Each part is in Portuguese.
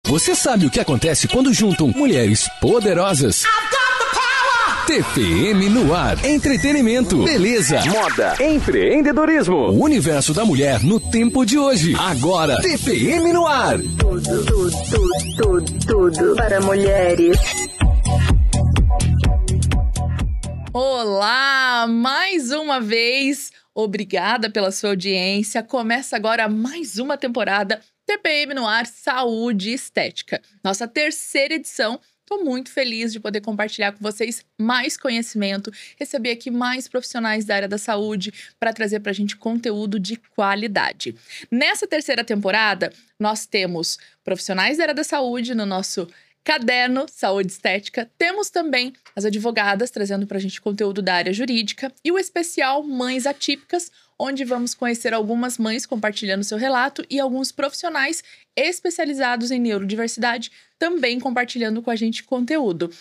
Você sabe o que acontece quando juntam mulheres poderosas? TPM no ar. Entretenimento, beleza, moda, empreendedorismo. O universo da mulher no tempo de hoje. Agora, TPM no ar. Tudo para mulheres. Olá, mais uma vez. Obrigada pela sua audiência. Começa agora mais uma temporada TPM no ar, Saúde e Estética. Nossa terceira edição. Estou muito feliz de poder compartilhar com vocês mais conhecimento, receber aqui mais profissionais da área da saúde para trazer para a gente conteúdo de qualidade. Nessa terceira temporada, nós temos profissionais da área da saúde no nosso caderno Saúde e Estética. Temos também as advogadas trazendo para a gente conteúdo da área jurídica e o especial Mães Atípicas, onde vamos conhecer algumas mães compartilhando seu relato e alguns profissionais especializados em neurodiversidade também compartilhando com a gente conteúdo.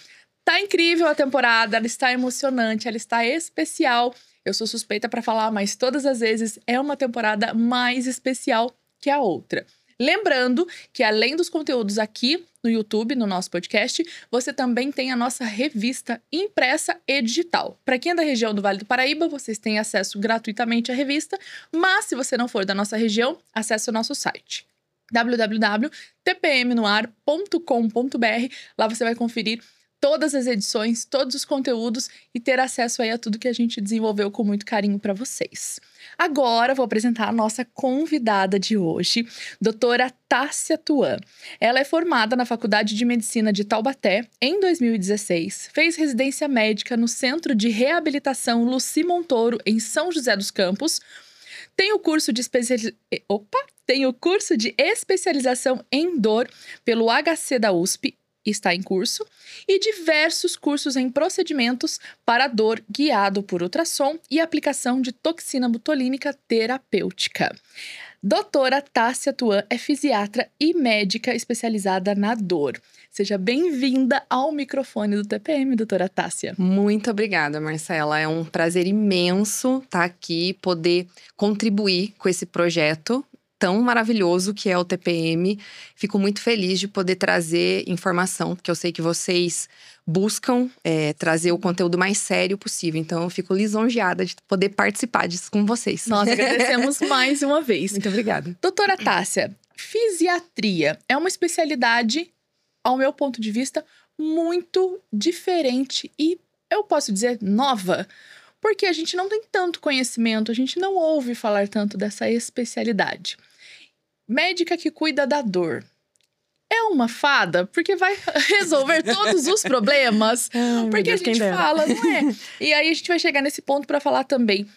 Tá incrível a temporada, ela está emocionante, ela está especial. Eu sou suspeita para falar, mas todas as vezes é uma temporada mais especial que a outra. Lembrando que além dos conteúdos aqui no YouTube, no nosso podcast, você também tem a nossa revista impressa e digital. Para quem é da região do Vale do Paraíba, vocês têm acesso gratuitamente à revista, mas se você não for da nossa região, acesse o nosso site www.tpmnoar.com.br. Lá você vai conferir todas as edições, todos os conteúdos e ter acesso aí a tudo que a gente desenvolveu com muito carinho para vocês. Agora vou apresentar a nossa convidada de hoje, doutora Tássia Tuan. Ela é formada na Faculdade de Medicina de Taubaté em 2016, fez residência médica no Centro de Reabilitação Luci Montoro em São José dos Campos, tem o curso de especialização em dor pelo HC da USP, está em curso, e diversos cursos em procedimentos para dor guiado por ultrassom e aplicação de toxina botulínica terapêutica. Doutora Tássia Tuan é fisiatra e médica especializada na dor. Seja bem-vinda ao microfone do TPM, doutora Tássia. Muito obrigada, Marcela. É um prazer imenso estar aqui, poder contribuir com esse projeto tão maravilhoso que é o TPM. Fico muito feliz de poder trazer informação, porque eu sei que vocês buscam trazer o conteúdo mais sério possível. Então, eu fico lisonjeada de poder participar disso com vocês. Nós agradecemos mais uma vez. Muito obrigada. Doutora Tássia, fisiatria é uma especialidade, ao meu ponto de vista, muito diferente e, eu posso dizer, nova. Porque a gente não tem tanto conhecimento, a gente não ouve falar tanto dessa especialidade. Médica que cuida da dor. É uma fada? Porque vai resolver todos os problemas? Porque a gente fala, não é? E aí a gente vai chegar nesse ponto para falar também.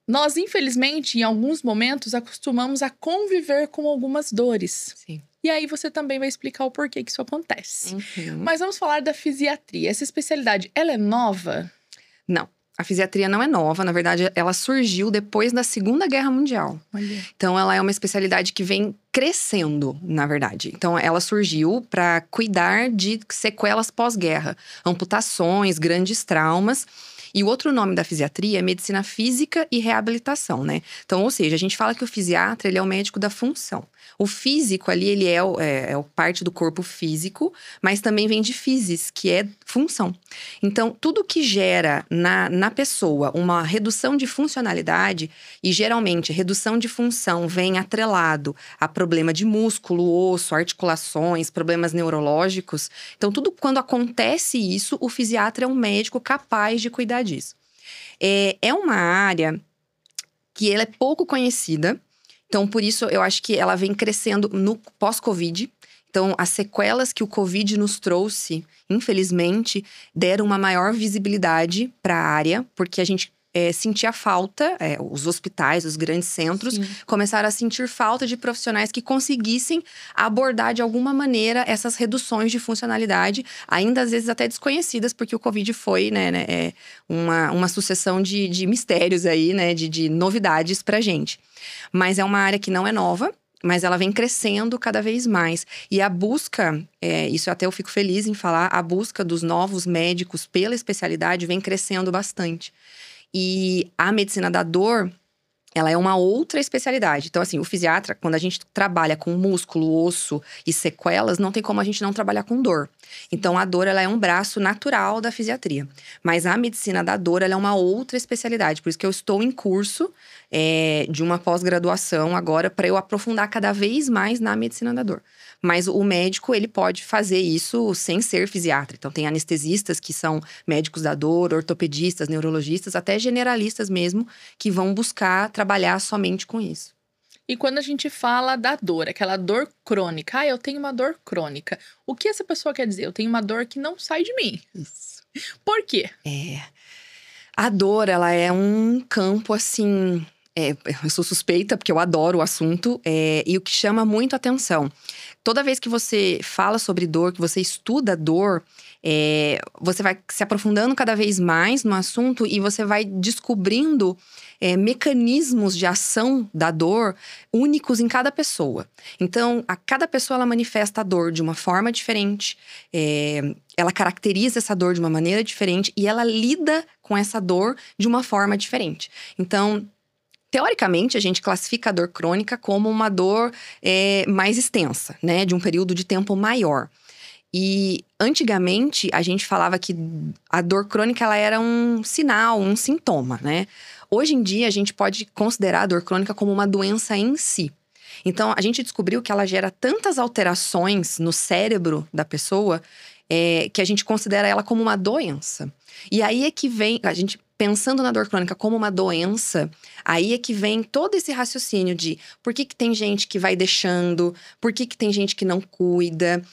Nós, infelizmente, em alguns momentos, acostumamos a conviver com algumas dores. Sim. E aí você também vai explicar o porquê que isso acontece. Uhum. Mas vamos falar da fisiatria. Essa especialidade, ela é nova? Não. A fisiatria não é nova, na verdade, ela surgiu depois da Segunda Guerra Mundial. Olha. Então, ela é uma especialidade que vem crescendo, na verdade. Então, ela surgiu para cuidar de sequelas pós-guerra, amputações, grandes traumas. E o outro nome da fisiatria é medicina física e reabilitação, né? Então, ou seja, a gente fala que o fisiatra, ele é o médico da função. O físico ali, ele é parte do corpo físico, mas também vem de physis, que é função. Então, tudo que gera na pessoa uma redução de funcionalidade, e geralmente redução de função vem atrelado a problema de músculo, osso, articulações, problemas neurológicos. Então, tudo quando acontece isso, o fisiatra é um médico capaz de cuidar disso. É uma área que ela é pouco conhecida. Então, por isso, eu acho que ela vem crescendo no pós-Covid. Então, as sequelas que o Covid nos trouxe, infelizmente, deram uma maior visibilidade para a área, porque a gente sentia falta, os hospitais, os grandes centros, Sim. começaram a sentir falta de profissionais que conseguissem abordar de alguma maneira essas reduções de funcionalidade, ainda às vezes até desconhecidas, porque o Covid foi uma sucessão de mistérios aí, né, de novidades pra gente. Mas é uma área que não é nova, mas ela vem crescendo cada vez mais. E a busca, isso até eu fico feliz em falar, a busca dos novos médicos pela especialidade vem crescendo bastante. E a medicina da dor, ela é uma outra especialidade. Então, assim, o fisiatra, quando a gente trabalha com músculo, osso e sequelas, não tem como a gente não trabalhar com dor. Então, a dor, ela é um braço natural da fisiatria. Mas a medicina da dor, ela é uma outra especialidade. Por isso que eu estou em curso de uma pós-graduação agora, para eu aprofundar cada vez mais na medicina da dor. Mas o médico, ele pode fazer isso sem ser fisiatra. Então, tem anestesistas que são médicos da dor, ortopedistas, neurologistas, até generalistas mesmo, que vão buscar trabalhar somente com isso. E quando a gente fala da dor, aquela dor crônica, eu tenho uma dor crônica. O que essa pessoa quer dizer? Eu tenho uma dor que não sai de mim. Isso. Por quê? A dor, ela é um campo, assim… eu sou suspeita, porque eu adoro o assunto. E o que chama muito atenção… Toda vez que você fala sobre dor, que você estuda dor… você vai se aprofundando cada vez mais no assunto e você vai descobrindo mecanismos de ação da dor únicos em cada pessoa. Então, a cada pessoa ela manifesta a dor de uma forma diferente, ela caracteriza essa dor de uma maneira diferente e ela lida com essa dor de uma forma diferente. Então, teoricamente, a gente classifica a dor crônica como uma dor mais extensa, né? De um período de tempo maior. E antigamente a gente falava que a dor crônica ela era um sinal, um sintoma, né? Hoje em dia a gente pode considerar a dor crônica como uma doença em si. Então a gente descobriu que ela gera tantas alterações no cérebro da pessoa que a gente considera ela como uma doença. E aí é que vem, a gente pensando na dor crônica como uma doença, aí é que vem todo esse raciocínio de por que tem gente que vai deixando, por que tem gente que não cuida,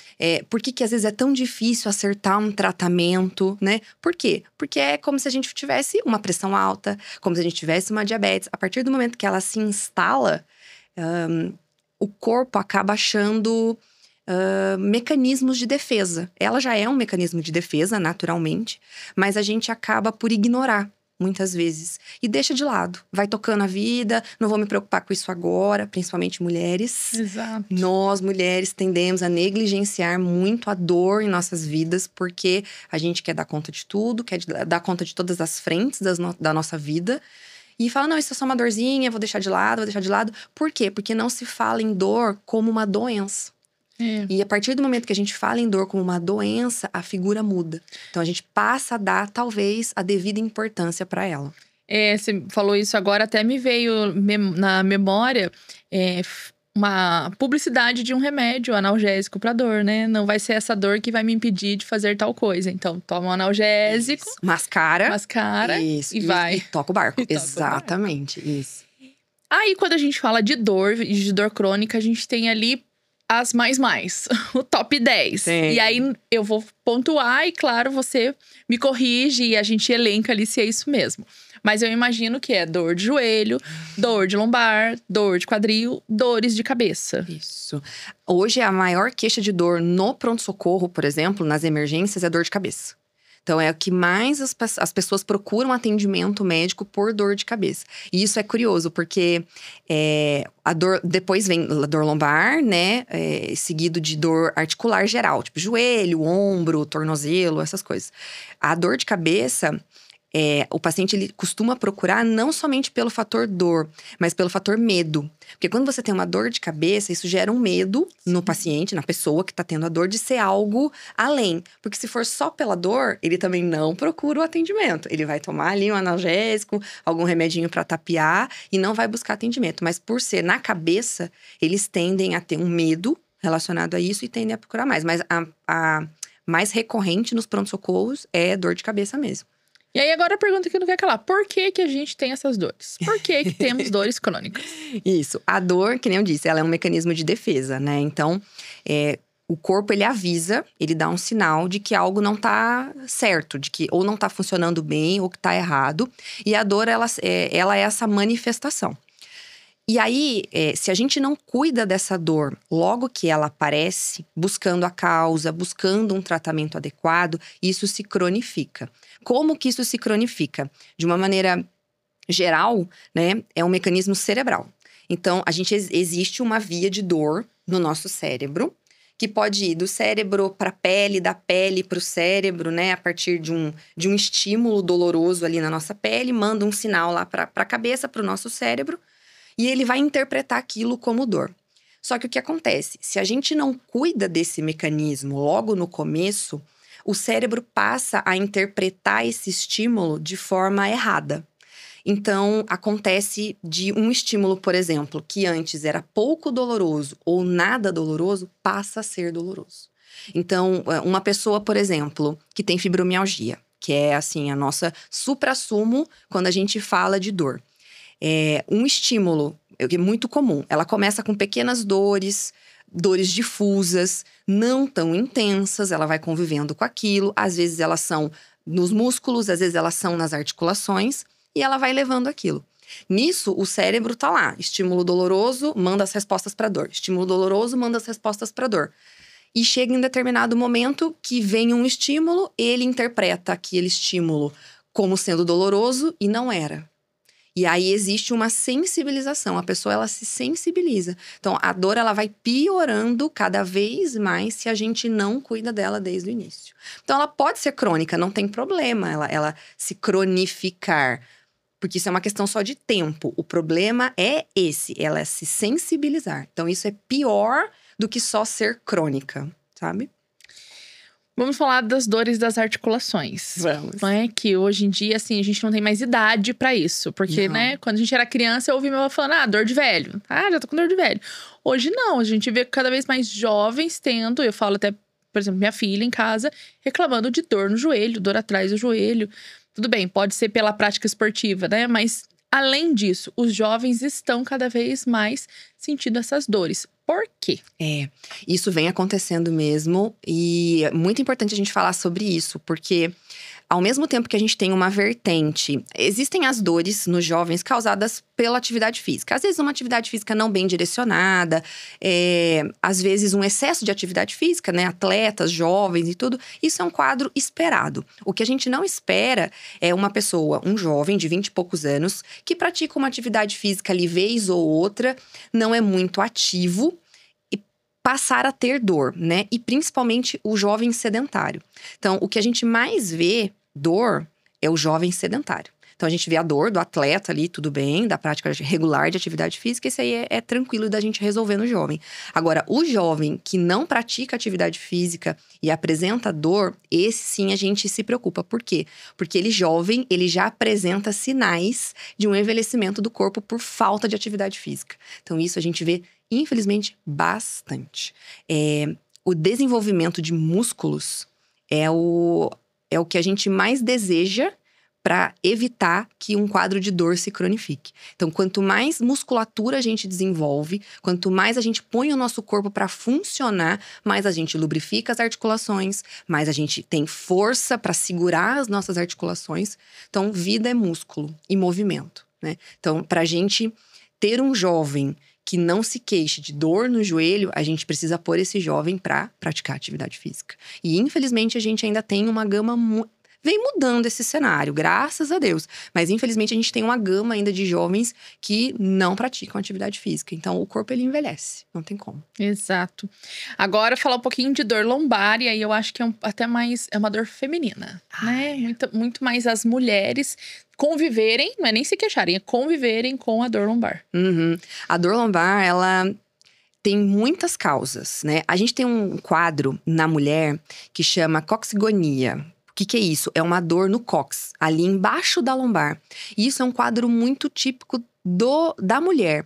por que às vezes é tão difícil acertar um tratamento, né? Por quê? Porque é como se a gente tivesse uma pressão alta, como se a gente tivesse uma diabetes. A partir do momento que ela se instala, o corpo acaba achando mecanismos de defesa. Ela já é um mecanismo de defesa, naturalmente, mas a gente acaba por ignorar, muitas vezes. E deixa de lado. Vai tocando a vida, não vou me preocupar com isso agora, principalmente mulheres. Exato. Nós, mulheres, tendemos a negligenciar muito a dor em nossas vidas, porque a gente quer dar conta de tudo, quer dar conta de todas as frentes da nossa vida. E fala, não, isso é só uma dorzinha, vou deixar de lado, vou deixar de lado. Por quê? Porque não se fala em dor como uma doença. E a partir do momento que a gente fala em dor como uma doença, a figura muda. Então, a gente passa a dar, talvez, a devida importância para ela. Você falou isso agora, até me veio na memória uma publicidade de um remédio analgésico para dor, né? Não vai ser essa dor que vai me impedir de fazer tal coisa. Então, toma um analgésico. Isso. Mascara. Isso, e vai. E toca o barco. Exatamente. Isso. Aí, quando a gente fala de dor e de dor crônica, a gente tem ali as mais, o top 10. Sim. E aí, eu vou pontuar e, claro, você me corrige e a gente elenca ali se é isso mesmo. Mas eu imagino que é dor de joelho, dor de lombar, dor de quadril, dores de cabeça. Isso. Hoje, a maior queixa de dor no pronto-socorro, por exemplo, nas emergências, é dor de cabeça. Então, é o que mais as pessoas procuram atendimento médico por dor de cabeça. E isso é curioso, porque a dor… Depois vem a dor lombar, né? Seguido de dor articular geral. Tipo, joelho, ombro, tornozelo, essas coisas. A dor de cabeça… o paciente ele costuma procurar não somente pelo fator dor, mas pelo fator medo. Porque quando você tem uma dor de cabeça, isso gera um medo no paciente, na pessoa que está tendo a dor, de ser algo além. Porque se for só pela dor, ele também não procura o atendimento. Ele vai tomar ali um analgésico, algum remedinho para tapear e não vai buscar atendimento. Mas por ser na cabeça, eles tendem a ter um medo relacionado a isso e tendem a procurar mais. Mas a mais recorrente nos pronto-socorros é dor de cabeça mesmo. E aí, agora a pergunta que não quer calar. Por que a gente tem essas dores? Por que temos dores crônicas? Isso. A dor, que nem eu disse, ela é um mecanismo de defesa, né? Então, o corpo, ele avisa, ele dá um sinal de que algo não tá certo. De que ou não tá funcionando bem ou que tá errado. E a dor, ela é essa manifestação. E aí, se a gente não cuida dessa dor logo que ela aparece, buscando a causa, buscando um tratamento adequado, isso se cronifica. Como que isso se cronifica? De uma maneira geral, né, é um mecanismo cerebral. Então, existe uma via de dor no nosso cérebro que pode ir do cérebro para a pele, da pele para o cérebro, né? A partir de um estímulo doloroso ali na nossa pele, manda um sinal lá para a cabeça, para o nosso cérebro, e ele vai interpretar aquilo como dor. Só que o que acontece? Se a gente não cuida desse mecanismo logo no começo, o cérebro passa a interpretar esse estímulo de forma errada. Então, acontece de um estímulo, por exemplo, que antes era pouco doloroso ou nada doloroso, passa a ser doloroso. Então, uma pessoa, por exemplo, que tem fibromialgia, que é assim a nossa suprassumo quando a gente fala de dor. Um estímulo que é muito comum, ela começa com pequenas dores difusas, não tão intensas, ela vai convivendo com aquilo. Às vezes elas são nos músculos, às vezes elas são nas articulações, e ela vai levando aquilo. Nisso, o cérebro tá lá. Estímulo doloroso, manda as respostas para dor. Estímulo doloroso, manda as respostas para dor. E chega em determinado momento que vem um estímulo, ele interpreta aquele estímulo como sendo doloroso e não era. E aí existe uma sensibilização, a pessoa ela se sensibiliza. Então a dor ela vai piorando cada vez mais se a gente não cuida dela desde o início. Então ela pode ser crônica, não tem problema ela se cronificar, porque isso é uma questão só de tempo. O problema é ela se sensibilizar. Então isso é pior do que só ser crônica, sabe? Vamos falar das dores das articulações. Vamos. Não é que hoje em dia, assim, a gente não tem mais idade pra isso. Porque, Não. né, quando a gente era criança, eu ouvi minha avó falando, dor de velho. Já tô com dor de velho. Hoje não, a gente vê cada vez mais jovens tendo, eu falo até, por exemplo, minha filha em casa, reclamando de dor no joelho, dor atrás do joelho. Tudo bem, pode ser pela prática esportiva, né? Mas, além disso, os jovens estão cada vez mais sentindo essas dores. Por quê? Isso vem acontecendo mesmo e é muito importante a gente falar sobre isso, porque ao mesmo tempo que a gente tem uma vertente, existem as dores nos jovens causadas pela atividade física. Às vezes uma atividade física não bem direcionada, às vezes um excesso de atividade física, né? Atletas, jovens e tudo, isso é um quadro esperado. O que a gente não espera é uma pessoa, um jovem de 20 e poucos anos, que pratica uma atividade física ali vez ou outra, não é muito ativo, passar a ter dor, né? E principalmente o jovem sedentário. Então, o que a gente mais vê dor é o jovem sedentário. Então, a gente vê a dor do atleta ali, tudo bem, da prática regular de atividade física, isso aí é tranquilo da gente resolver no jovem. Agora, o jovem que não pratica atividade física e apresenta dor, esse sim a gente se preocupa. Por quê? Porque ele jovem, ele já apresenta sinais de um envelhecimento do corpo por falta de atividade física. Então, isso a gente vê infelizmente, bastante. O desenvolvimento de músculos é o que a gente mais deseja para evitar que um quadro de dor se cronifique. Então, quanto mais musculatura a gente desenvolve, quanto mais a gente põe o nosso corpo para funcionar, mais a gente lubrifica as articulações, mais a gente tem força para segurar as nossas articulações. Então, vida é músculo e movimento, né? Então, para a gente ter um jovem que não se queixe de dor no joelho, a gente precisa pôr esse jovem para praticar atividade física. E, infelizmente, a gente ainda tem uma gama… Vem mudando esse cenário, graças a Deus. Mas, infelizmente, a gente tem uma gama ainda de jovens que não praticam atividade física. Então, o corpo, ele envelhece. Não tem como. Exato. Agora, falar um pouquinho de dor lombar. E aí, eu acho que até mais… É uma dor feminina, né? Muito mais as mulheres conviverem, não é nem se queixarem, é conviverem com a dor lombar. Uhum. A dor lombar, ela tem muitas causas, né? A gente tem um quadro na mulher que chama coxigonia. O que é isso? É uma dor no cóccix, ali embaixo da lombar. E isso é um quadro muito típico da mulher.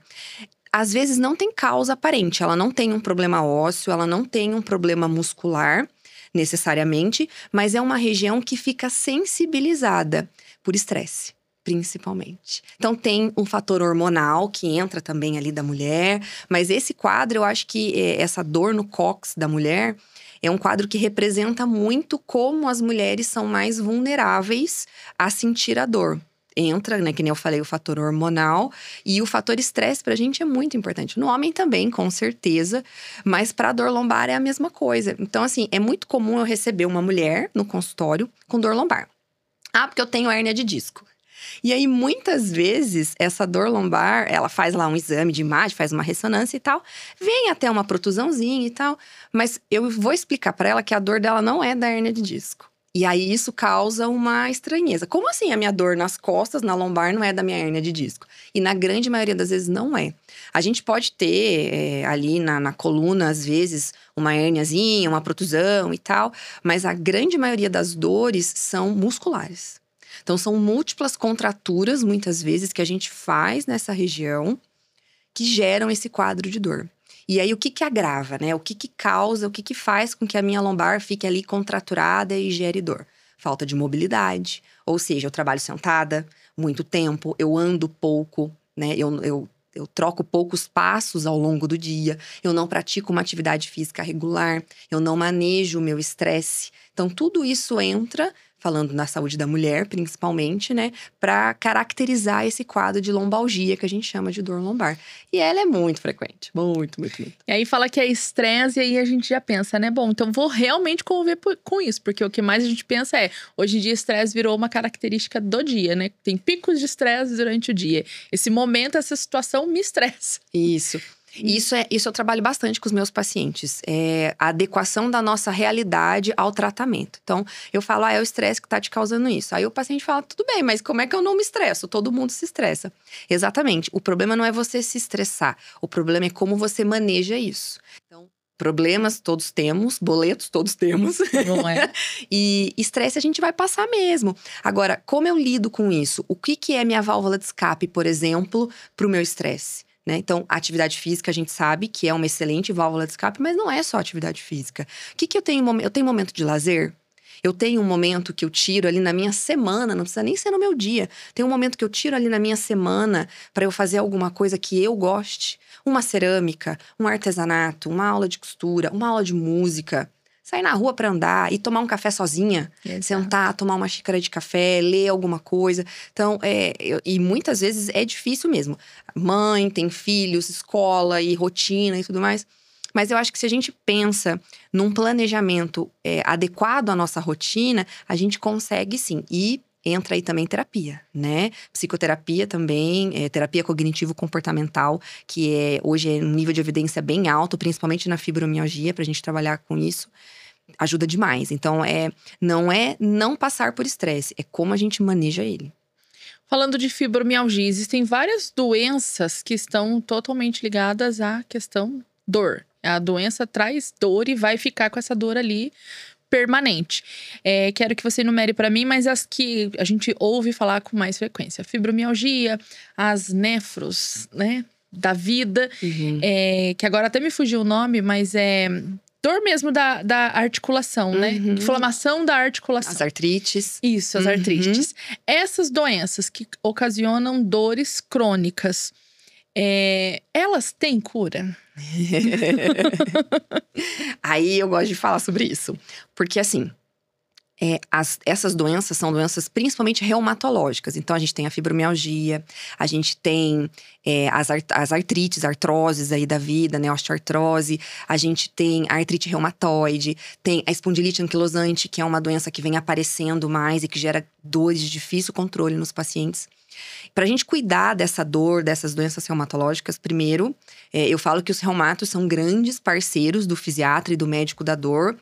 Às vezes não tem causa aparente, ela não tem um problema ósseo, ela não tem um problema muscular, necessariamente, mas é uma região que fica sensibilizada por estresse, principalmente. Então, tem um fator hormonal que entra também ali da mulher, mas esse quadro, eu acho que essa dor no cóccix da mulher é um quadro que representa muito como as mulheres são mais vulneráveis a sentir a dor. Entra, né, que nem eu falei, o fator hormonal e o fator estresse pra gente é muito importante. No homem também, com certeza, mas pra dor lombar é a mesma coisa. Então, assim, é muito comum eu receber uma mulher no consultório com dor lombar. Porque eu tenho hérnia de disco. E aí, muitas vezes, essa dor lombar, ela faz lá um exame de imagem, faz uma ressonância e tal, vem até uma protusãozinha e tal, mas eu vou explicar para ela que a dor dela não é da hérnia de disco. E aí, isso causa uma estranheza. Como assim a minha dor nas costas, na lombar, não é da minha hérnia de disco? E na grande maioria das vezes não é. A gente pode ter ali na coluna, às vezes, uma hérniazinha, uma protusão e tal, mas a grande maioria das dores são musculares. Então, são múltiplas contraturas, muitas vezes, que a gente faz nessa região que geram esse quadro de dor. E aí, o que agrava, né? O que causa, o que faz com que a minha lombar fique ali contraturada e gere dor? Falta de mobilidade, ou seja, eu trabalho sentada muito tempo, eu ando pouco, né? Eu troco poucos passos ao longo do dia, eu não pratico uma atividade física regular, eu não manejo o meu estresse. Então, tudo isso entra, falando na saúde da mulher, principalmente, né? Para caracterizar esse quadro de lombalgia, que a gente chama de dor lombar. E ela é muito frequente. Muito, muito, muito. E aí fala que é estresse, e aí a gente já pensa, né? Bom, então vou realmente conviver com isso. Porque o que mais a gente pensa é… Hoje em dia, estresse virou uma característica do dia, né? Tem picos de estresse durante o dia. Esse momento, essa situação me estressa. Isso eu trabalho bastante com os meus pacientes. É a adequação da nossa realidade ao tratamento. Então, eu falo, é o estresse que tá te causando isso. Aí o paciente fala, tudo bem, mas como é que eu não me estresso? Todo mundo se estressa. Exatamente. O problema não é você se estressar. O problema é como você maneja isso. Então, problemas todos temos, boletos todos temos. Não é? E estresse a gente vai passar mesmo. Agora, como eu lido com isso? O que é minha válvula de escape, por exemplo, pro meu estresse? Né? Então, a atividade física a gente sabe que é uma excelente válvula de escape, mas não é só atividade física. O que eu tenho? Eu tenho momento de lazer? Eu tenho um momento que eu tiro ali na minha semana, não precisa nem ser no meu dia. Tem um momento que eu tiro ali na minha semana para eu fazer alguma coisa que eu goste. Uma cerâmica, um artesanato, uma aula de costura, uma aula de música. Sair na rua para andar e tomar um café sozinha. Exato. Sentar, tomar uma xícara de café, ler alguma coisa. Então, e muitas vezes é difícil mesmo. Mãe, tem filhos, escola e rotina e tudo mais. Mas eu acho que se a gente pensa num planejamento adequado à nossa rotina, a gente consegue sim. E entra aí também terapia, né? Psicoterapia também, terapia cognitivo-comportamental, que hoje é um nível de evidência bem alto, principalmente na fibromialgia, pra gente trabalhar com isso. Ajuda demais. Então, não é não passar por estresse, é como a gente maneja ele. Falando de fibromialgia, existem várias doenças que estão totalmente ligadas à questão dor. A doença traz dor e vai ficar com essa dor ali permanente. Quero que você enumere para mim, mas as que a gente ouve falar com mais frequência. Fibromialgia, as nefros, né, da vida, que agora até me fugiu o nome, mas é dor mesmo da articulação, né? Inflamação da articulação. As artrites. Isso, as artrites. Essas doenças que ocasionam dores crônicas, elas têm cura? Aí eu gosto de falar sobre isso. Porque assim, essas doenças são doenças principalmente reumatológicas. Então, a gente tem a fibromialgia, a gente tem as artrites, artroses aí da vida, né? Osteoartrose. A gente tem a artrite reumatoide, tem a espondilite anquilosante, que é uma doença que vem aparecendo mais e que gera dores de difícil controle nos pacientes. Para a gente cuidar dessa dor, dessas doenças reumatológicas, primeiro, eu falo que os reumatos são grandes parceiros do fisiatra e do médico da dor,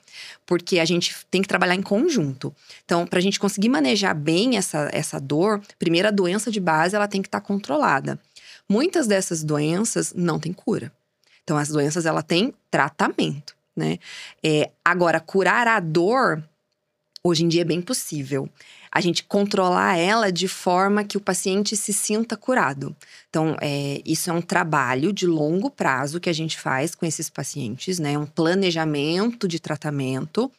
porque a gente tem que trabalhar em conjunto. Então, para a gente conseguir manejar bem essa dor, primeiro a doença de base ela tem que estar controlada. Muitas dessas doenças não têm cura. Então, as doenças ela têm tratamento, né? Agora, curar a dor, hoje em dia é bem possível. A gente controlar ela de forma que o paciente se sinta curado. Então, isso é um trabalho de longo prazo que a gente faz com esses pacientes, né? Um planejamento de tratamento.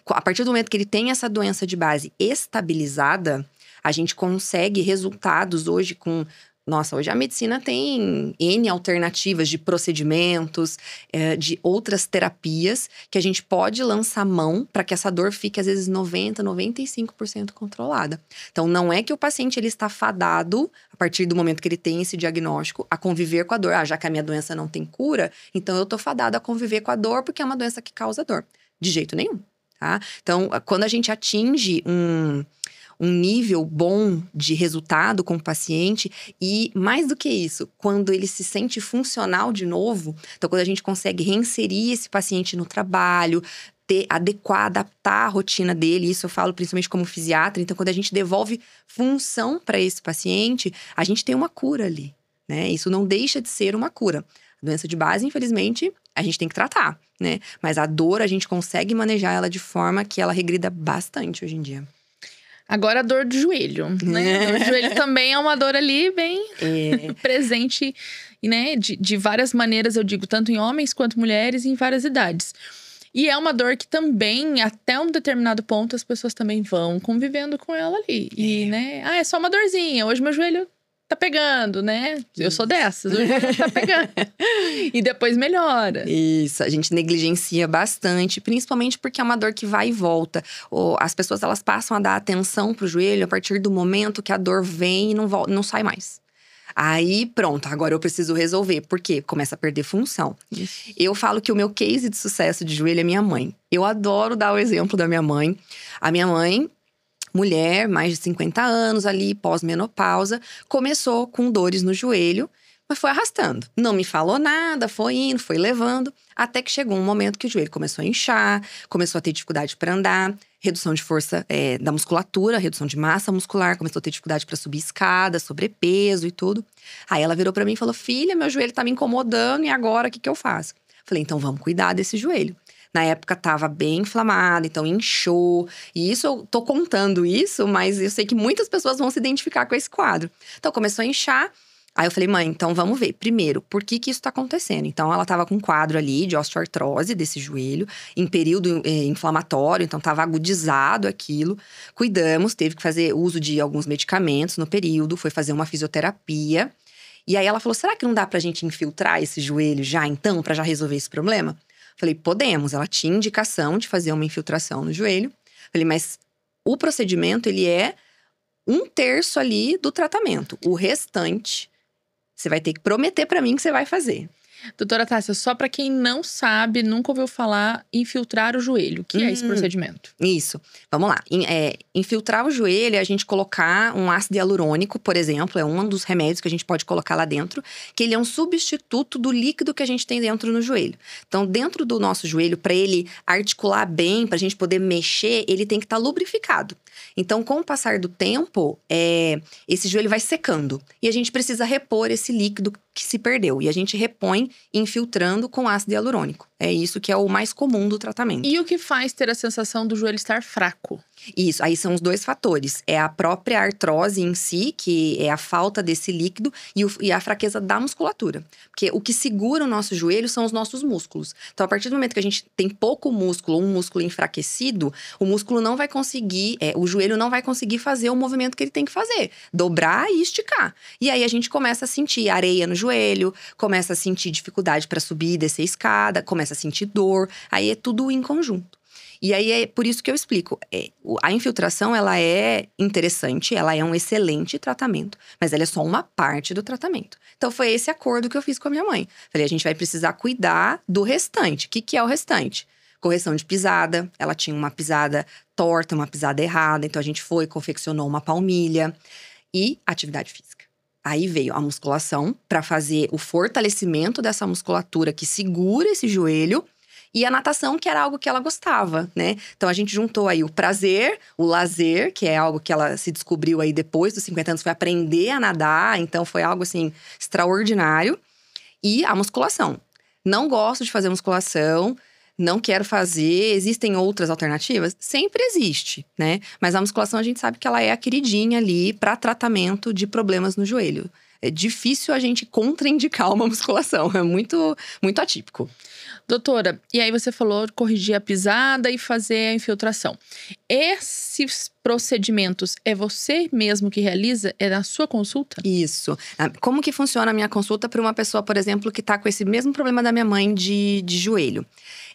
A partir do momento que ele tem essa doença de base estabilizada, a gente consegue resultados hoje com… Nossa, hoje a medicina tem N alternativas de procedimentos, de outras terapias que a gente pode lançar mão para que essa dor fique, às vezes, 90%, 95% controlada. Então, não é que o paciente ele está fadado, a partir do momento que ele tem esse diagnóstico, a conviver com a dor. Já que a minha doença não tem cura, então eu estou fadado a conviver com a dor porque é uma doença que causa dor. De jeito nenhum, tá? Então, quando a gente atinge um nível bom de resultado com o paciente. E mais do que isso, quando ele se sente funcional de novo, então quando a gente consegue reinserir esse paciente no trabalho, adaptar a rotina dele, isso eu falo principalmente como fisiatra. Então, quando a gente devolve função para esse paciente, a gente tem uma cura ali, né? Isso não deixa de ser uma cura. A doença de base, infelizmente, a gente tem que tratar, né? Mas a dor, a gente consegue manejar ela de forma que ela regrida bastante hoje em dia. Agora a dor do joelho, né? A dor do joelho também é uma dor ali bem presente, né? De várias maneiras, eu digo, tanto em homens quanto mulheres e em várias idades. E é uma dor que também, até um determinado ponto, as pessoas também vão convivendo com ela ali. E, né? É só uma dorzinha. Hoje meu joelho tá pegando, né? Eu sou dessas. Hoje meu joelho tá pegando. E depois melhora. Isso. A gente negligencia bastante. Principalmente porque é uma dor que vai e volta. As pessoas, elas passam a dar atenção pro joelho a partir do momento que a dor vem e não sai mais. Aí, pronto, agora eu preciso resolver. Por quê? Começa a perder função. Isso. Eu falo que o meu case de sucesso de joelho é minha mãe. Eu adoro dar o exemplo da minha mãe. A minha mãe, mulher, mais de 50 anos ali, pós-menopausa, começou com dores no joelho, mas foi arrastando. Não me falou nada, foi indo, foi levando. Até que chegou um momento que o joelho começou a inchar, começou a ter dificuldade para andar. Redução de força da musculatura, redução de massa muscular, começou a ter dificuldade para subir escada, sobrepeso e tudo. Aí ela virou para mim e falou: filha, meu joelho tá me incomodando e agora o que eu faço? Falei: então vamos cuidar desse joelho. Na época tava bem inflamado, então inchou. E isso, eu tô contando isso, mas eu sei que muitas pessoas vão se identificar com esse quadro. Então começou a inchar. Aí eu falei: mãe, então vamos ver. Primeiro, por que isso tá acontecendo? Então ela tava com um quadro ali de osteoartrose desse joelho, em período inflamatório, então tava agudizado aquilo. Cuidamos, teve que fazer uso de alguns medicamentos no período, foi fazer uma fisioterapia. E aí ela falou: será que não dá pra gente infiltrar esse joelho já então, pra já resolver esse problema? Falei: podemos. Ela tinha indicação de fazer uma infiltração no joelho. Falei: mas o procedimento, ele é 1/3 ali do tratamento. O restante, você vai ter que prometer pra mim que você vai fazer. Doutora Tássia, só pra quem não sabe, nunca ouviu falar, infiltrar o joelho. O que é esse procedimento? Isso. Vamos lá. Infiltrar o joelho é a gente colocar um ácido hialurônico, por exemplo. É um dos remédios que a gente pode colocar lá dentro. Que ele é um substituto do líquido que a gente tem dentro no joelho. Então, dentro do nosso joelho, pra ele articular bem, pra gente poder mexer, ele tem que estar lubrificado. Então, com o passar do tempo, esse joelho vai secando. E a gente precisa repor esse líquido que se perdeu. E a gente repõe infiltrando com ácido hialurônico. É isso que é o mais comum do tratamento. E o que faz ter a sensação do joelho estar fraco? Isso, aí são os dois fatores. É a própria artrose em si, que é a falta desse líquido, e a fraqueza da musculatura. Porque o que segura o nosso joelho são os nossos músculos. Então, a partir do momento que a gente tem pouco músculo, um músculo enfraquecido, o músculo não vai conseguir, o joelho não vai conseguir fazer o movimento que ele tem que fazer. Dobrar e esticar. E aí a gente começa a sentir areia no joelho, começa a sentir dificuldade para subir e descer a escada, começa a sentir dor. Aí é tudo em conjunto. E aí é por isso que eu explico. A infiltração, ela é interessante, ela é um excelente tratamento, mas ela é só uma parte do tratamento. Então foi esse acordo que eu fiz com a minha mãe. Falei: a gente vai precisar cuidar do restante. O que é o restante? Correção de pisada. Ela tinha uma pisada torta, uma pisada errada. Então a gente confeccionou uma palmilha. E atividade física. Aí veio a musculação para fazer o fortalecimento dessa musculatura que segura esse joelho. E a natação, que era algo que ela gostava, né? Então, a gente juntou aí o prazer, o lazer, que é algo que ela se descobriu aí depois dos 50 anos, foi aprender a nadar. Então, foi algo, assim, extraordinário. E a musculação. Não gosto de fazer musculação, não quero fazer. Existem outras alternativas? Sempre existe, né? Mas a musculação, a gente sabe que ela é a queridinha ali para tratamento de problemas no joelho. É difícil a gente contraindicar uma musculação, é muito, muito atípico. Doutora, e aí você falou corrigir a pisada e fazer a infiltração. Esses procedimentos é você mesmo que realiza? É na sua consulta? Isso. Como que funciona a minha consulta para uma pessoa, por exemplo, que está com esse mesmo problema da minha mãe de joelho?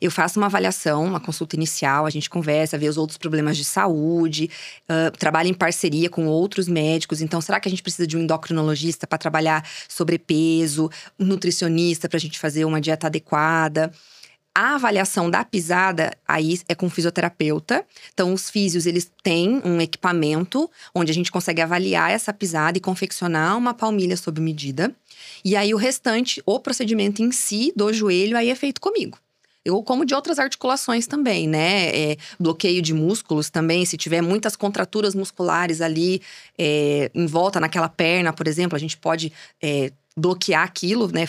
Eu faço uma avaliação, uma consulta inicial, a gente conversa, vê os outros problemas de saúde, trabalho em parceria com outros médicos. Então, será que a gente precisa de um endocrinologista para trabalhar sobrepeso, um nutricionista para a gente fazer uma dieta adequada? A avaliação da pisada, aí é com o fisioterapeuta. Então, os físios, eles têm um equipamento onde a gente consegue avaliar essa pisada e confeccionar uma palmilha sob medida. E aí, o restante, o procedimento em si do joelho, aí é feito comigo. Eu como de outras articulações também, né? Bloqueio de músculos também. Se tiver muitas contraturas musculares ali em volta naquela perna, por exemplo, a gente pode bloquear aquilo, né?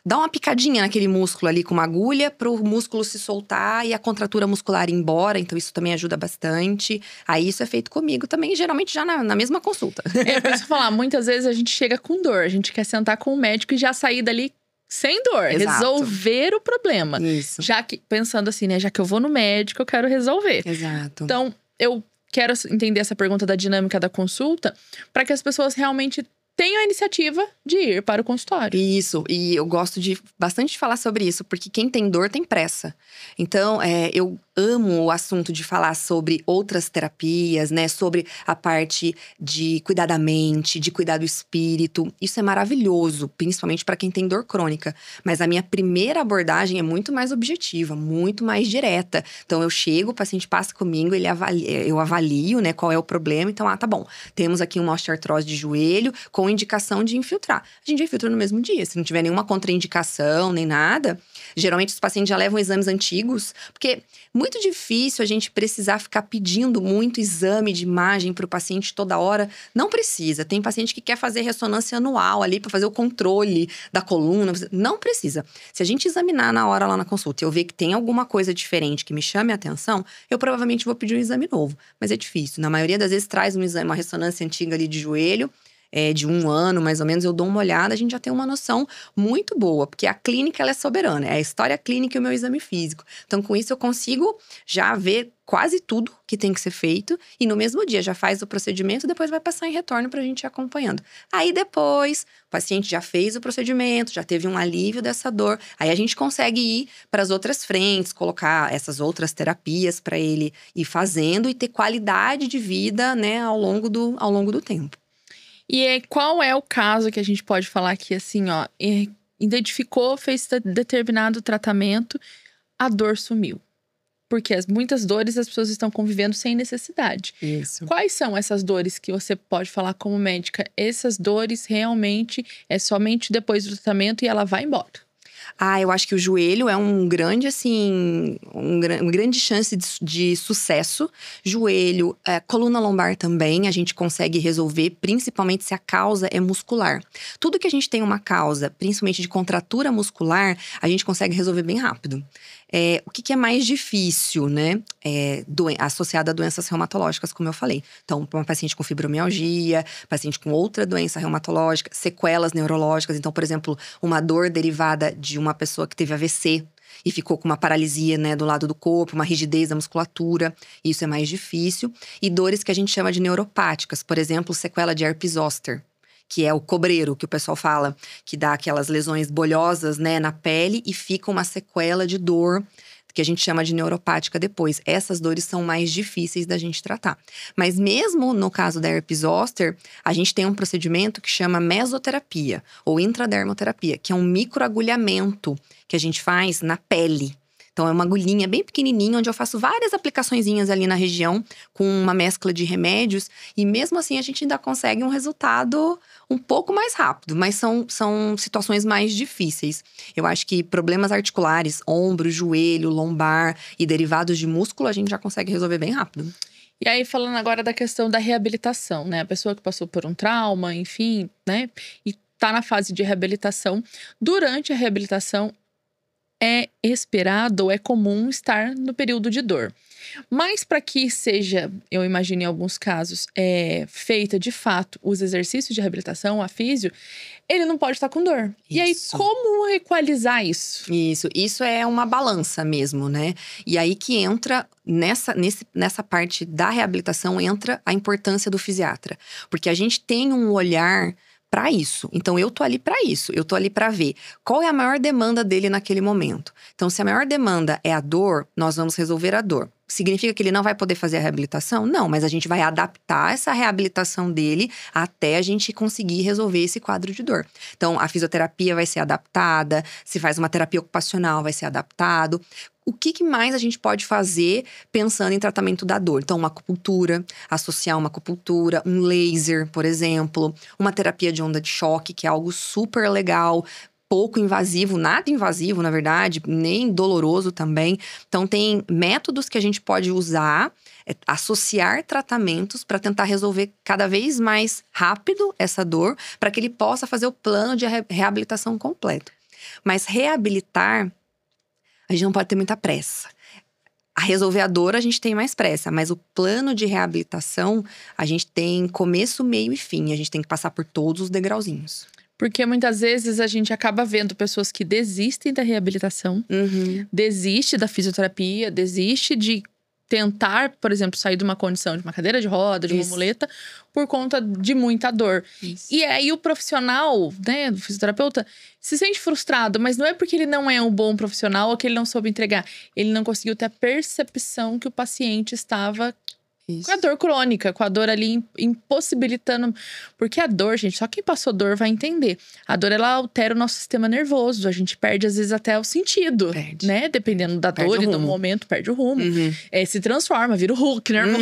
Dá uma picadinha naquele músculo ali com uma agulha para o músculo se soltar e a contratura muscular ir embora. Então, isso também ajuda bastante. Aí, isso é feito comigo também, geralmente já na mesma consulta. Por isso falar, muitas vezes a gente chega com dor. A gente quer sentar com o médico e já sair dali sem dor. Exato. Resolver o problema. Isso. Já que, pensando assim, né? Já que eu vou no médico, eu quero resolver. Exato. Então, eu quero entender essa pergunta da dinâmica da consulta para que as pessoas realmente tenham a iniciativa de ir para o consultório. Isso, e eu gosto bastante de falar sobre isso, porque quem tem dor tem pressa. Então, eu amo o assunto de falar sobre outras terapias, né? Sobre a parte de cuidar da mente, de cuidar do espírito. Isso é maravilhoso, principalmente para quem tem dor crônica. Mas a minha primeira abordagem é muito mais objetiva, muito mais direta. Então, eu chego, o paciente passa comigo, eu avalio, né? Qual é o problema. Então, tá bom, temos aqui uma osteoartrose de joelho com indicação de infiltrar. A gente infiltra no mesmo dia. Se não tiver nenhuma contraindicação, nem nada… Geralmente, os pacientes já levam exames antigos, porque muito difícil a gente precisar ficar pedindo muito exame de imagem para o paciente toda hora. Não precisa. Tem paciente que quer fazer ressonância anual ali para fazer o controle da coluna. Não precisa. Se a gente examinar na hora lá na consulta e eu ver que tem alguma coisa diferente que me chame a atenção, eu provavelmente vou pedir um exame novo. Mas é difícil. Na maioria das vezes traz um exame, uma ressonância antiga ali de joelho, de 1 ano, mais ou menos, eu dou uma olhada, a gente já tem uma noção muito boa, porque a clínica, ela é soberana, é a história clínica e o meu exame físico. Então, com isso, eu consigo já ver quase tudo que tem que ser feito e no mesmo dia já faz o procedimento, depois vai passar em retorno pra gente ir acompanhando. Aí, depois, o paciente já fez o procedimento, já teve um alívio dessa dor, aí a gente consegue ir para as outras frentes, colocar essas outras terapias para ele ir fazendo e ter qualidade de vida, né, ao longo do tempo. E qual é o caso que a gente pode falar aqui, assim, ó, identificou, fez determinado tratamento, a dor sumiu? Porque muitas dores as pessoas estão convivendo sem necessidade. Isso. Quais são essas dores que você pode falar como médica? Essas dores realmente é somente depois do tratamento e ela vai embora? Eu acho que o joelho é uma grande chance de sucesso. Joelho, coluna lombar também, a gente consegue resolver, principalmente se a causa é muscular. Tudo que a gente tem uma causa, principalmente de contratura muscular, a gente consegue resolver bem rápido. O que é mais difícil, né? Associado a doenças reumatológicas, como eu falei. Então, para uma paciente com fibromialgia, paciente com outra doença reumatológica, sequelas neurológicas. Então, por exemplo, uma dor derivada de uma pessoa que teve AVC e ficou com uma paralisia, né, do lado do corpo, uma rigidez da musculatura. Isso é mais difícil. E dores que a gente chama de neuropáticas. Por exemplo, sequela de herpes zoster, que é o cobreiro, que o pessoal fala, que dá aquelas lesões bolhosas, né, na pele e fica uma sequela de dor, que a gente chama de neuropática depois. Essas dores são mais difíceis da gente tratar. Mas mesmo no caso da herpes zoster, a gente tem um procedimento que chama mesoterapia, ou intradermoterapia, que é um microagulhamento que a gente faz na pele. Então, é uma agulhinha bem pequenininha, onde eu faço várias aplicaçõezinhas ali na região, com uma mescla de remédios. E mesmo assim, a gente ainda consegue um resultado um pouco mais rápido. Mas são situações mais difíceis. Eu acho que problemas articulares, ombro, joelho, lombar e derivados de músculo, a gente já consegue resolver bem rápido. E aí, falando agora da questão da reabilitação, né? A pessoa que passou por um trauma, enfim, né? E tá na fase de reabilitação. Durante a reabilitação, é esperado ou é comum estar no período de dor. Mas para que seja, eu imagino em alguns casos, feita de fato os exercícios de reabilitação, a físio, ele não pode estar com dor. Isso. E aí, como equalizar isso? Isso é uma balança mesmo, né? E aí que entra, nessa parte da reabilitação, entra a importância do fisiatra. Porque a gente tem um olhar para isso. Então, eu tô ali para isso. Eu tô ali para ver qual é a maior demanda dele naquele momento. Então, se a maior demanda é a dor, nós vamos resolver a dor. Significa que ele não vai poder fazer a reabilitação? Não, mas a gente vai adaptar essa reabilitação dele até a gente conseguir resolver esse quadro de dor. Então, a fisioterapia vai ser adaptada, se faz uma terapia ocupacional, vai ser adaptado. O que mais a gente pode fazer pensando em tratamento da dor? Então, uma acupuntura, associar uma acupuntura, um laser, por exemplo, uma terapia de onda de choque, que é algo super legal, pouco invasivo, nada invasivo, na verdade, nem doloroso também. Então, tem métodos que a gente pode usar, associar tratamentos para tentar resolver cada vez mais rápido essa dor, para que ele possa fazer o plano de reabilitação completo. Mas reabilitar, a gente não pode ter muita pressa. A resolver a dor, a gente tem mais pressa, mas o plano de reabilitação, a gente tem começo, meio e fim. A gente tem que passar por todos os degrauzinhos. Porque muitas vezes a gente acaba vendo pessoas que desistem da reabilitação, desiste da fisioterapia, desiste de tentar, por exemplo, sair de uma condição de uma cadeira de roda, de uma muleta, por conta de muita dor. Isso. E aí o profissional, né, o fisioterapeuta, se sente frustrado, mas não é porque ele não é um bom profissional ou que ele não soube entregar. Ele não conseguiu ter a percepção que o paciente estava com a dor crônica, com a dor ali impossibilitando. Porque a dor, gente, só quem passou dor vai entender. A dor, ela altera o nosso sistema nervoso. A gente perde, às vezes, até o sentido. Perde. Né? Dependendo da dor e do momento, perde o rumo. Se transforma, vira o Hulk, né, irmão?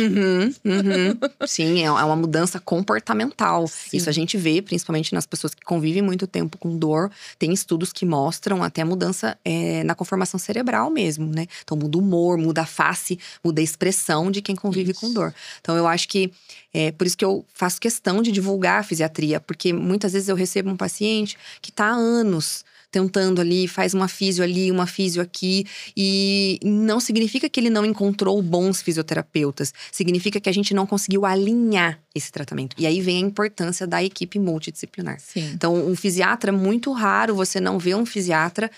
Sim, é uma mudança comportamental. Sim. Isso a gente vê, principalmente nas pessoas que convivem muito tempo com dor. Tem estudos que mostram até mudança na conformação cerebral mesmo, né? Então, muda o humor, muda a face, muda a expressão de quem convive com dor. Então, eu acho que por isso que eu faço questão de divulgar a fisiatria, porque muitas vezes eu recebo um paciente que está há anos tentando ali, faz uma físio ali, uma físio aqui, e não significa que ele não encontrou bons fisioterapeutas, significa que a gente não conseguiu alinhar esse tratamento. E aí vem a importância da equipe multidisciplinar. Sim. Então, um fisiatra, muito raro você não ver um fisiatra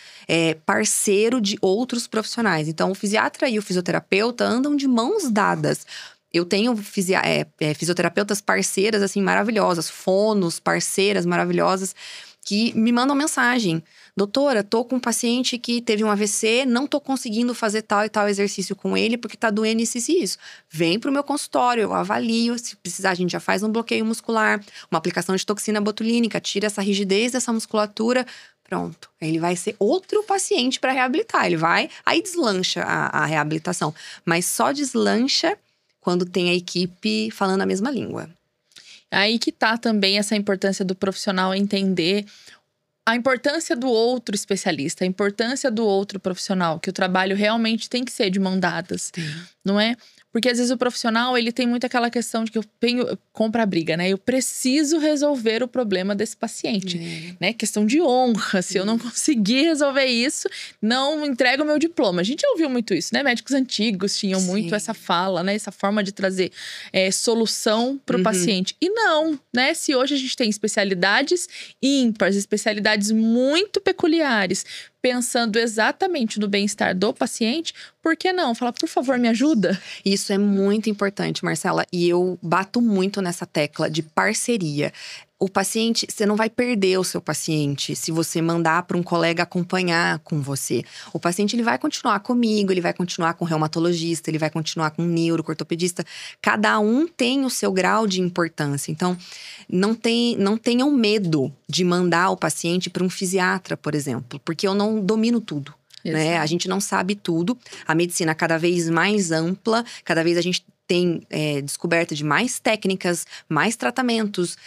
parceiro de outros profissionais. Então, o fisiatra e o fisioterapeuta andam de mãos dadas. Eu tenho fisioterapeutas parceiras, assim, maravilhosas, fonos, parceiras maravilhosas, que me mandam mensagem. Doutora, tô com um paciente que teve um AVC, não tô conseguindo fazer tal e tal exercício com ele porque tá doendo isso e isso. Vem pro meu consultório, eu avalio, se precisar a gente já faz um bloqueio muscular, uma aplicação de toxina botulínica, tira essa rigidez dessa musculatura, pronto. Ele vai ser outro paciente para reabilitar, aí deslancha a reabilitação, mas só deslancha quando tem a equipe falando a mesma língua. Aí que tá também essa importância do profissional entender a importância do outro especialista, a importância do outro profissional, que o trabalho realmente tem que ser de mão dadas, não é? Porque às vezes o profissional, ele tem muito aquela questão de que compra a briga, né? Eu preciso resolver o problema desse paciente, né? Questão de honra, se eu não conseguir resolver isso, não entrego o meu diploma. A gente ouviu muito isso, né? Médicos antigos tinham muito essa fala, né? Essa forma de trazer solução para o paciente. E não, né? Se hoje a gente tem especialidades ímpares, especialidades muito peculiares, pensando exatamente no bem-estar do paciente, por que não? Fala, por favor, me ajuda. Isso é muito importante, Marcela. E eu bato muito nessa tecla de parceria. O paciente, você não vai perder o seu paciente se você mandar para um colega acompanhar com você. O paciente, ele vai continuar comigo, ele vai continuar com o reumatologista, ele vai continuar com o neuro, com o ortopedista. Cada um tem o seu grau de importância. Então, não tenham medo de mandar o paciente para um fisiatra, por exemplo, porque eu não domino tudo. Né? A gente não sabe tudo. A medicina cada vez mais ampla, cada vez a gente tem descoberta de mais técnicas, mais tratamentos,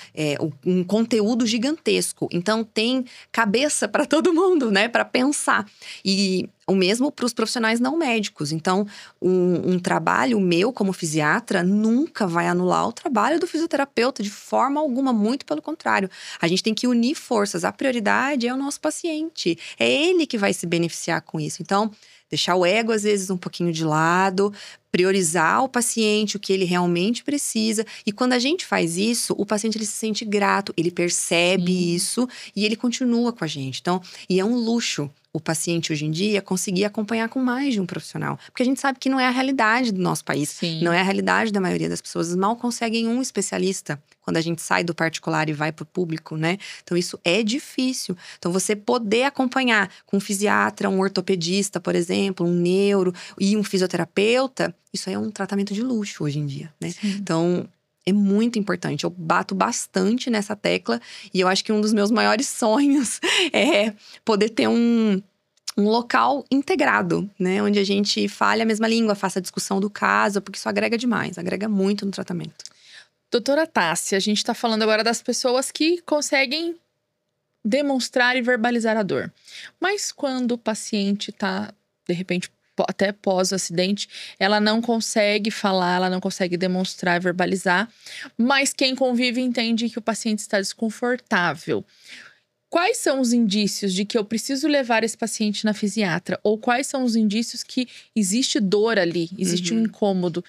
um conteúdo gigantesco. Então, tem cabeça para todo mundo, né? Para pensar. E o mesmo para os profissionais não médicos. Então, um trabalho meu como fisiatra nunca vai anular o trabalho do fisioterapeuta de forma alguma, muito pelo contrário. A gente tem que unir forças. A prioridade é o nosso paciente. É ele que vai se beneficiar com isso. Então, deixar o ego, às vezes, um pouquinho de lado, priorizar o paciente, o que ele realmente precisa. E quando a gente faz isso, o paciente ele se sente grato, ele percebe isso e ele continua com a gente. Então, e é um luxo o paciente hoje em dia conseguir acompanhar com mais de um profissional. Porque a gente sabe que não é a realidade do nosso país. Sim. Não é a realidade da maioria das pessoas. Mal conseguem um especialista quando a gente sai do particular e vai para o público, né? Então, isso é difícil. Então, você poder acompanhar com um fisiatra, um ortopedista, por exemplo, um neuro e um fisioterapeuta, isso aí é um tratamento de luxo hoje em dia, né? Sim. Então, é muito importante. Eu bato bastante nessa tecla. E eu acho que um dos meus maiores sonhos é poder ter um local integrado, né? Onde a gente fale a mesma língua, faça a discussão do caso, porque isso agrega demais, agrega muito no tratamento. Doutora Tássia, a gente tá falando agora das pessoas que conseguem demonstrar e verbalizar a dor. Mas quando o paciente tá, de repente, até pós-acidente, ela não consegue falar, ela não consegue demonstrar, verbalizar, mas quem convive entende que o paciente está desconfortável. Quais são os indícios de que eu preciso levar esse paciente na fisiatra? Ou quais são os indícios que existe dor ali, existe um incômodo?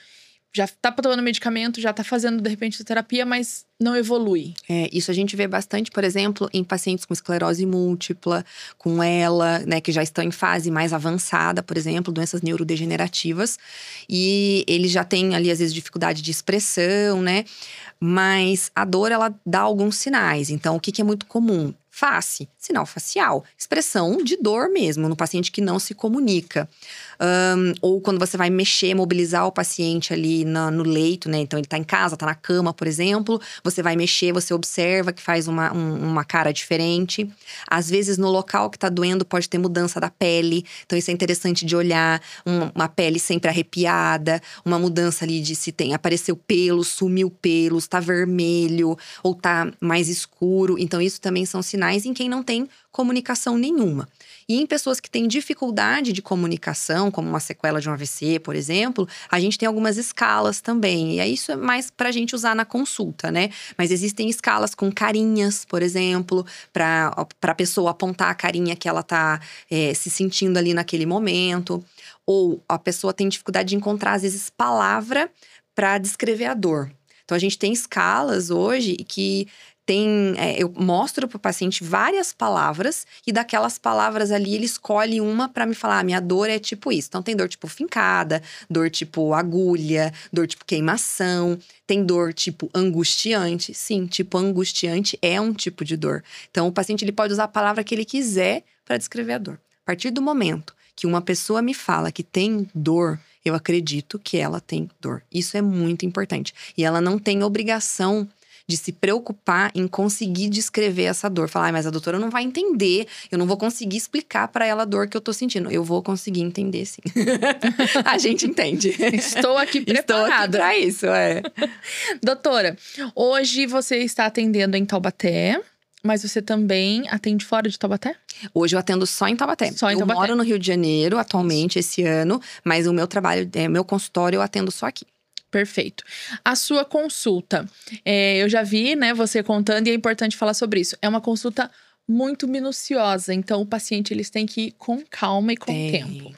Já tá tomando medicamento, já tá fazendo, de repente, terapia, mas não evolui. Isso a gente vê bastante, por exemplo, em pacientes com esclerose múltipla, com ELA, né, que já estão em fase mais avançada, por exemplo, doenças neurodegenerativas. E eles já têm ali, às vezes, dificuldade de expressão, né? Mas a dor, ela dá alguns sinais. Então, o que é muito comum? Face, sinal facial, expressão de dor mesmo, no paciente que não se comunica. Ou quando você vai mexer, mobilizar o paciente ali no leito, né? Então, ele tá em casa, tá na cama, por exemplo. Você vai mexer, você observa que faz uma cara diferente. Às vezes, no local que tá doendo, pode ter mudança da pele. Então, isso é interessante de olhar. Uma pele sempre arrepiada. Uma mudança ali de se apareceu pelo, sumiu pelos, tá vermelho. Ou tá mais escuro. Então, isso também são sinais em quem não tem comunicação nenhuma. E em pessoas que têm dificuldade de comunicação, como uma sequela de um AVC, por exemplo, a gente tem algumas escalas também. E aí isso é mais pra gente usar na consulta, né? Mas existem escalas com carinhas, por exemplo, pra pessoa apontar a carinha que ela tá se sentindo ali naquele momento. Ou a pessoa tem dificuldade de encontrar, às vezes, palavra para descrever a dor. Então, a gente tem escalas hoje que eu mostro para o paciente várias palavras e daquelas palavras ali ele escolhe uma para me falar, minha dor é tipo isso. Então tem dor tipo fincada, dor tipo agulha, dor tipo queimação, tem dor tipo angustiante. Sim, tipo angustiante é um tipo de dor. Então o paciente ele pode usar a palavra que ele quiser para descrever a dor. A partir do momento que uma pessoa me fala que tem dor, eu acredito que ela tem dor. Isso é muito importante. E ela não tem obrigação de se preocupar em conseguir descrever essa dor. Falar, mas a doutora não vai entender, eu não vou conseguir explicar para ela a dor que eu tô sentindo. Eu vou conseguir entender, sim. A gente entende. Estou aqui preparada. Estou aqui pra isso, Doutora, hoje você está atendendo em Taubaté, mas você também atende fora de Taubaté? Hoje eu atendo só em Taubaté. Eu moro no Rio de Janeiro atualmente, esse ano, mas o meu trabalho, meu consultório, eu atendo só aqui. Perfeito. A sua consulta, eu já vi, né, você contando e é importante falar sobre isso. É uma consulta muito minuciosa, então o paciente eles têm que ir com calma e com tempo.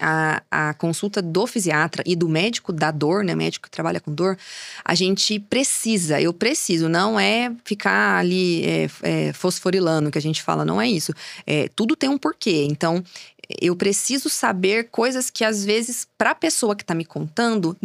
A consulta do fisiatra e do médico da dor, né, médico que trabalha com dor, a gente precisa, eu preciso, não é ficar ali fosforilando, que a gente fala, não é isso. Tudo tem um porquê, então eu preciso saber coisas que às vezes para a pessoa que tá me contando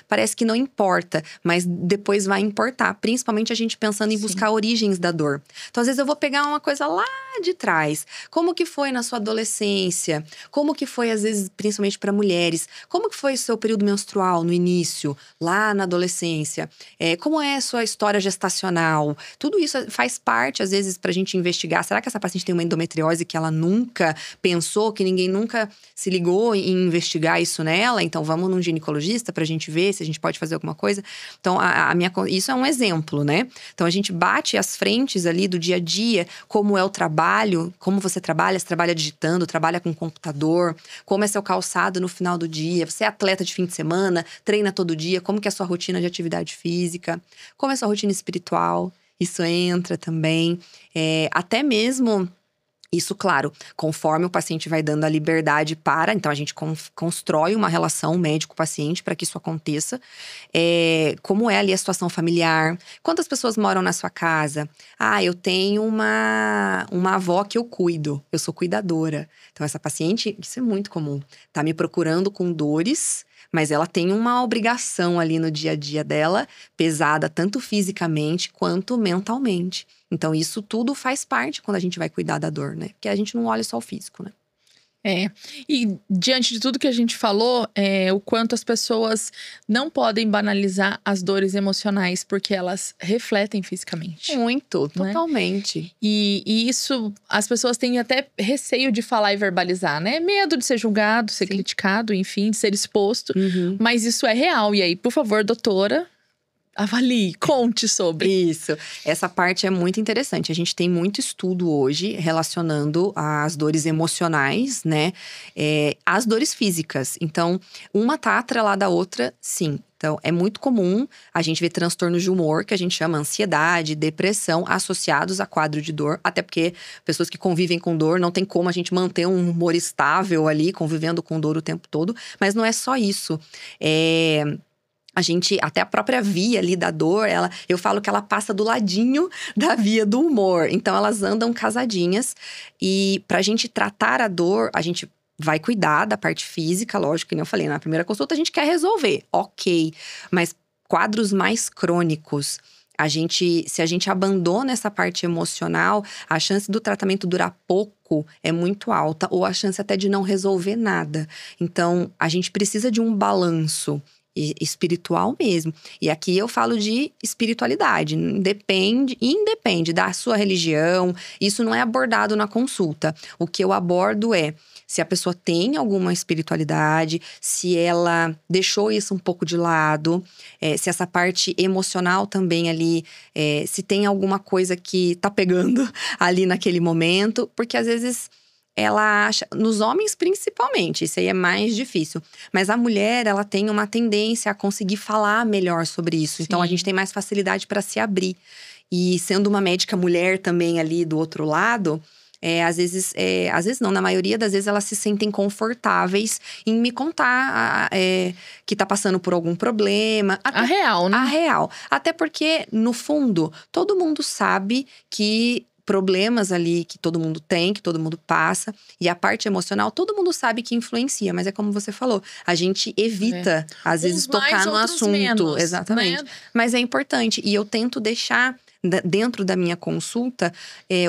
parece que não importa, mas depois vai importar, principalmente a gente pensando em buscar origens da dor. Então às vezes eu vou pegar uma coisa lá de trás, como que foi na sua adolescência, como que foi às vezes principalmente para mulheres, como que foi o seu período menstrual no início, lá na adolescência, como é a sua história gestacional, tudo isso faz parte às vezes pra gente investigar, será que essa paciente tem uma endometriose que ela nunca pensou, que ninguém nunca se ligou em investigar isso nela, então vamos num ginecologista pra gente ver se a gente pode fazer alguma coisa. Então, isso é um exemplo, né? Então, a gente bate as frentes ali do dia a dia, como é o trabalho, como você trabalha digitando, trabalha com computador, como é seu calçado no final do dia, você é atleta de fim de semana, treina todo dia, como que é a sua rotina de atividade física, como é a sua rotina espiritual, isso entra também. Até mesmo Isso, claro, conforme o paciente vai dando a liberdade para… Então, a gente constrói uma relação médico-paciente para que isso aconteça. Como é ali a situação familiar? Quantas pessoas moram na sua casa? Eu tenho uma avó que eu cuido. Eu sou cuidadora. Então, essa paciente, isso é muito comum. Tá me procurando com dores… Mas ela tem uma obrigação ali no dia a dia dela, pesada tanto fisicamente quanto mentalmente. Então, isso tudo faz parte quando a gente vai cuidar da dor, né? Porque a gente não olha só o físico, né? E diante de tudo que a gente falou, o quanto as pessoas não podem banalizar as dores emocionais, porque elas refletem fisicamente. Muito, né? Totalmente. E isso, as pessoas têm até receio de falar e verbalizar, né? Medo de ser julgado, ser criticado, enfim, de ser exposto. Mas isso é real. E aí, por favor, doutora… avalie, conte sobre. Isso. Essa parte é muito interessante. A gente tem muito estudo hoje relacionando as dores emocionais, né? Às dores físicas. Então, uma tá atrelada à outra, sim. Então, é muito comum a gente ver transtornos de humor, que a gente chama ansiedade, depressão, associados a quadro de dor. Até porque pessoas que convivem com dor, não tem como a gente manter um humor estável ali, convivendo com dor o tempo todo. Mas não é só isso. Até a própria via ali da dor, eu falo que ela passa do ladinho da via do humor. Então, elas andam casadinhas. E pra gente tratar a dor, a gente vai cuidar da parte física, lógico, que nem eu falei. Na primeira consulta, a gente quer resolver, ok. Mas quadros mais crônicos… se a gente abandona essa parte emocional, a chance do tratamento durar pouco é muito alta. Ou a chance até de não resolver nada. Então, a gente precisa de um balanço espiritual mesmo. E aqui eu falo de espiritualidade. Independe da sua religião. Isso não é abordado na consulta. O que eu abordo é… se a pessoa tem alguma espiritualidade, se ela deixou isso um pouco de lado, se essa parte emocional também ali, se tem alguma coisa que tá pegando ali naquele momento. Porque às vezes ela acha, nos homens principalmente, isso aí é mais difícil. Mas a mulher, ela tem uma tendência a conseguir falar melhor sobre isso. Sim. Então a gente tem mais facilidade para se abrir. E sendo uma médica mulher também ali do outro lado… às vezes não, na maioria das vezes elas se sentem confortáveis em me contar que tá passando por algum problema. A real, né? A real. Até porque, no fundo, todo mundo sabe que problemas ali que todo mundo tem, que todo mundo passa. E a parte emocional, todo mundo sabe que influencia. Mas é como você falou, a gente evita, às vezes, tocar no assunto. Menos, exatamente. Né? Mas é importante. E eu tento deixar… dentro da minha consulta,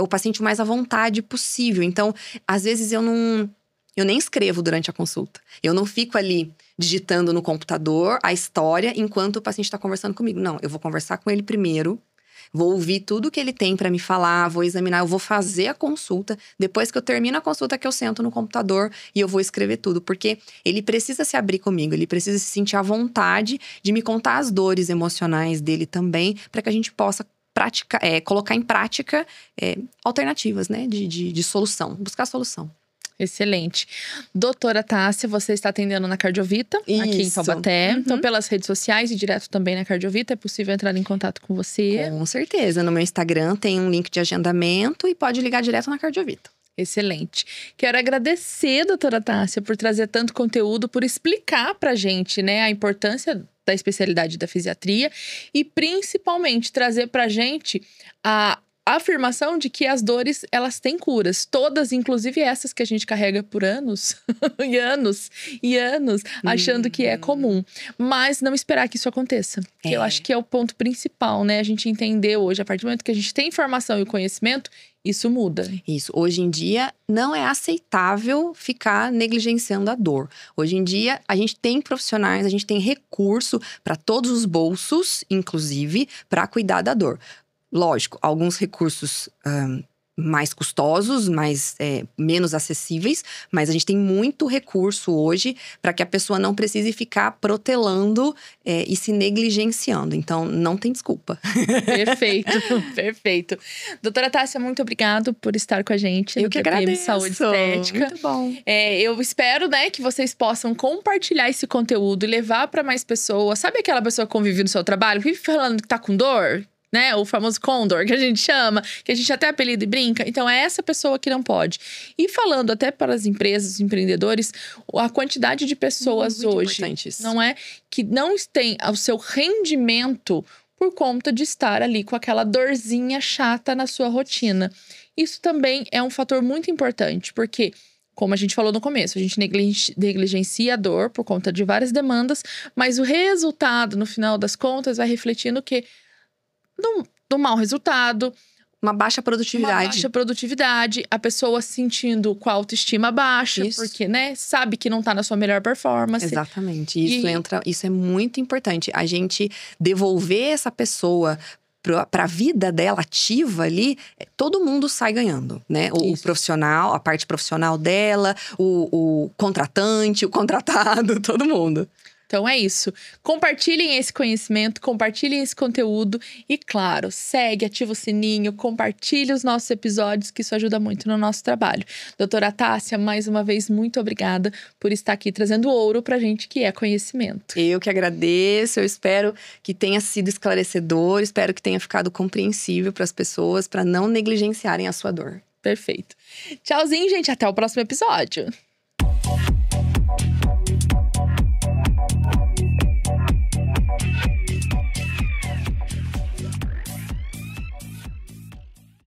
o paciente o mais à vontade possível. Então, às vezes eu nem escrevo durante a consulta. Eu não fico ali digitando no computador a história enquanto o paciente está conversando comigo. Não, eu vou conversar com ele primeiro. Vou ouvir tudo que ele tem para me falar, vou examinar, eu vou fazer a consulta. Depois que eu termino a consulta, que eu sento no computador e eu vou escrever tudo. Porque ele precisa se abrir comigo, ele precisa se sentir à vontade de me contar as dores emocionais dele também, para que a gente possa colocar em prática alternativas, né, de solução, buscar solução. Excelente. Doutora Tássia, você está atendendo na Cardiovita, aqui em Taubaté. Então, pelas redes sociais e direto também na Cardiovita, é possível entrar em contato com você? Com certeza. No meu Instagram tem um link de agendamento e pode ligar direto na Cardiovita. Excelente. Quero agradecer, doutora Tássia, por trazer tanto conteúdo, por explicar pra gente, né, a importância da especialidade da fisiatria e principalmente trazer pra gente a afirmação de que as dores, elas têm curas. Todas, inclusive essas que a gente carrega por anos e anos e anos, achando que é comum. Mas não esperar que isso aconteça. Que eu acho que é o ponto principal, né? A gente entender hoje, a partir do momento que a gente tem informação e conhecimento, isso muda. Isso. Hoje em dia, não é aceitável ficar negligenciando a dor. Hoje em dia, a gente tem profissionais, a gente tem recurso para todos os bolsos, inclusive, para cuidar da dor. Lógico, alguns recursos mais custosos, menos acessíveis, mas a gente tem muito recurso hoje para que a pessoa não precise ficar protelando e se negligenciando. Então, não tem desculpa. Perfeito, perfeito. Doutora Tássia, muito obrigado por estar com a gente. Eu que agradeço. Saúde Estética. Muito bom. Eu espero, né, que vocês possam compartilhar esse conteúdo e levar para mais pessoas. Sabe aquela pessoa que convive no seu trabalho, vive falando que tá com dor? né? O famoso condor, que a gente chama, que a gente até apelida e brinca. Então, é essa pessoa que não pode. E falando até para as empresas, os empreendedores, a quantidade de pessoas hoje, não é? Que não tem o seu rendimento por conta de estar ali com aquela dorzinha chata na sua rotina. Isso também é um fator muito importante, porque, como a gente falou no começo, a gente negligencia a dor por conta de várias demandas, mas o resultado, no final das contas, vai refletir no quê? No mau resultado. Uma baixa produtividade. Uma baixa produtividade, a pessoa se sentindo com a autoestima baixa, porque, né, sabe que não tá na sua melhor performance. Exatamente. Isso é muito importante. A gente devolver essa pessoa para a vida dela ativa ali, todo mundo sai ganhando, né? O profissional, a parte profissional dela, o contratante, o contratado, todo mundo. Então é isso. Compartilhem esse conhecimento, compartilhem esse conteúdo e, claro, segue, ativa o sininho, compartilhe os nossos episódios, que isso ajuda muito no nosso trabalho. Doutora Tássia, mais uma vez, muito obrigada por estar aqui trazendo ouro pra gente, que é conhecimento. Eu que agradeço, eu espero que tenha sido esclarecedor, espero que tenha ficado compreensível para as pessoas, para não negligenciarem a sua dor. Perfeito. Tchauzinho, gente, até o próximo episódio.